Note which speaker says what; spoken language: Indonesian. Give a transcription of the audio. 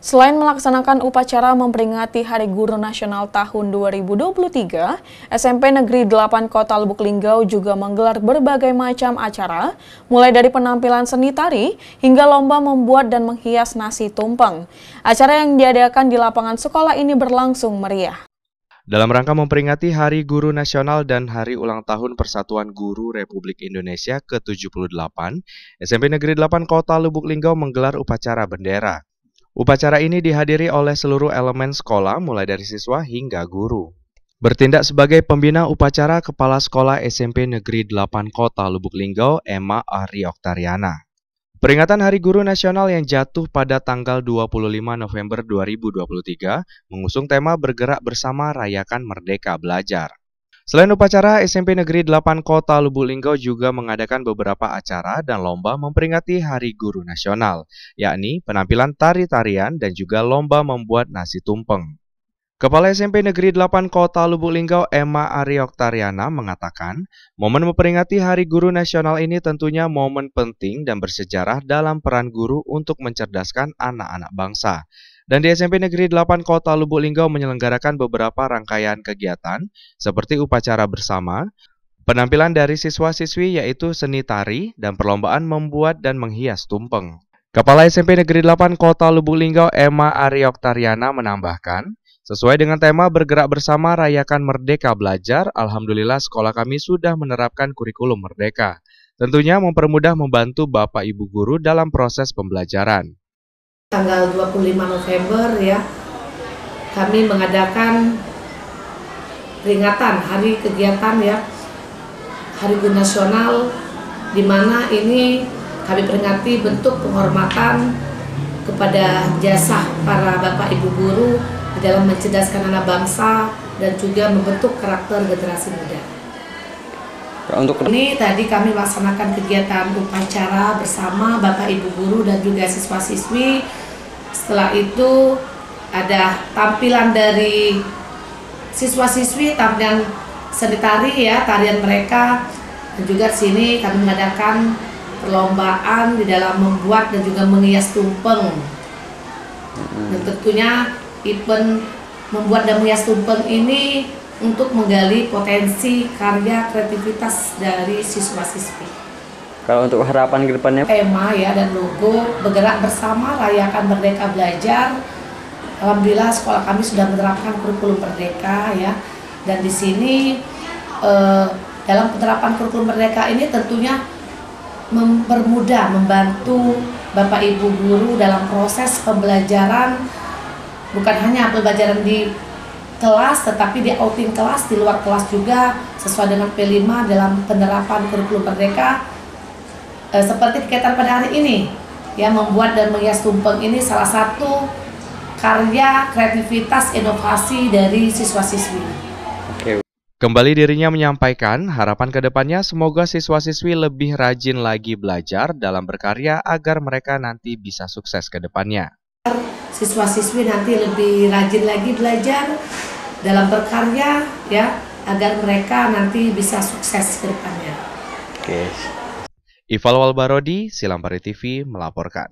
Speaker 1: Selain melaksanakan upacara memperingati Hari Guru Nasional tahun 2023, SMP Negeri 8 Kota Lubuk Linggau juga menggelar berbagai macam acara, mulai dari penampilan seni tari hingga lomba membuat dan menghias nasi tumpeng. Acara yang diadakan di lapangan sekolah ini berlangsung meriah.
Speaker 2: Dalam rangka memperingati Hari Guru Nasional dan Hari Ulang Tahun Persatuan Guru Republik Indonesia ke-78, SMP Negeri 8 Kota Lubuk Linggau menggelar upacara bendera. Upacara ini dihadiri oleh seluruh elemen sekolah mulai dari siswa hingga guru. Bertindak sebagai pembina upacara Kepala Sekolah SMP Negeri 8 Kota Lubuk Linggau, Emma Ari Oktariana. Peringatan Hari Guru Nasional yang jatuh pada tanggal 25 November 2023 mengusung tema Bergerak Bersama Rayakan Merdeka Belajar. Selain upacara, SMP Negeri 8 Kota Lubuk Linggau juga mengadakan beberapa acara dan lomba memperingati Hari Guru Nasional, yakni penampilan tari-tarian dan juga lomba membuat nasi tumpeng. Kepala SMP Negeri 8 Kota Lubuk Linggau, Emma Ari Oktariana, mengatakan, momen memperingati Hari Guru Nasional ini tentunya momen penting dan bersejarah dalam peran guru untuk mencerdaskan anak-anak bangsa. Dan di SMP Negeri 8 Kota Lubuk Linggau menyelenggarakan beberapa rangkaian kegiatan seperti upacara bersama, penampilan dari siswa-siswi yaitu seni tari, dan perlombaan membuat dan menghias tumpeng. Kepala SMP Negeri 8 Kota Lubuk Linggau, Emma Ari Oktariana, menambahkan, sesuai dengan tema Bergerak Bersama Rayakan Merdeka Belajar, alhamdulillah sekolah kami sudah menerapkan kurikulum merdeka. Tentunya mempermudah membantu Bapak Ibu guru dalam proses pembelajaran.
Speaker 3: Tanggal 25 November ya, kami mengadakan peringatan hari kegiatan ya, Hari Guru Nasional, di mana ini kami peringati bentuk penghormatan kepada jasa para Bapak Ibu guru di dalam mencerdaskan anak bangsa dan juga membentuk karakter generasi muda. Untuk ini tadi kami melaksanakan kegiatan upacara bersama Bapak Ibu guru dan juga siswa-siswi. Setelah itu ada tampilan dari siswa-siswi, tampilan seni tari ya, tarian mereka, dan juga di sini kami mengadakan perlombaan di dalam membuat dan juga menghias tumpeng. Dan tentunya event membuat dan menghias tumpeng ini untuk menggali potensi karya kreativitas dari siswa-siswi.
Speaker 4: Kalau untuk harapan ke depannya,
Speaker 3: tema ya dan logo Bergerak Bersama Rayakan Merdeka Belajar. Alhamdulillah sekolah kami sudah menerapkan kurikulum merdeka ya. Dan di sini dalam penerapan kurikulum merdeka ini tentunya mempermudah, membantu Bapak Ibu guru dalam proses pembelajaran, bukan hanya pembelajaran di kelas, tetapi di outing kelas, di luar kelas juga, sesuai dengan P5 dalam penerapan kurikulum merdeka. Seperti kegiatan pada hari ini, ya, membuat dan menghias tumpeng ini salah satu karya kreativitas inovasi dari siswa-siswi.
Speaker 2: Kembali dirinya menyampaikan harapan kedepannya semoga siswa-siswi lebih rajin lagi belajar dalam berkarya agar mereka nanti bisa sukses ke depannya.
Speaker 3: Siswa-siswi nanti lebih rajin lagi belajar dalam berkarya ya, agar mereka nanti bisa sukses ke depannya.
Speaker 2: Ival Walbarodi, Silampari TV melaporkan.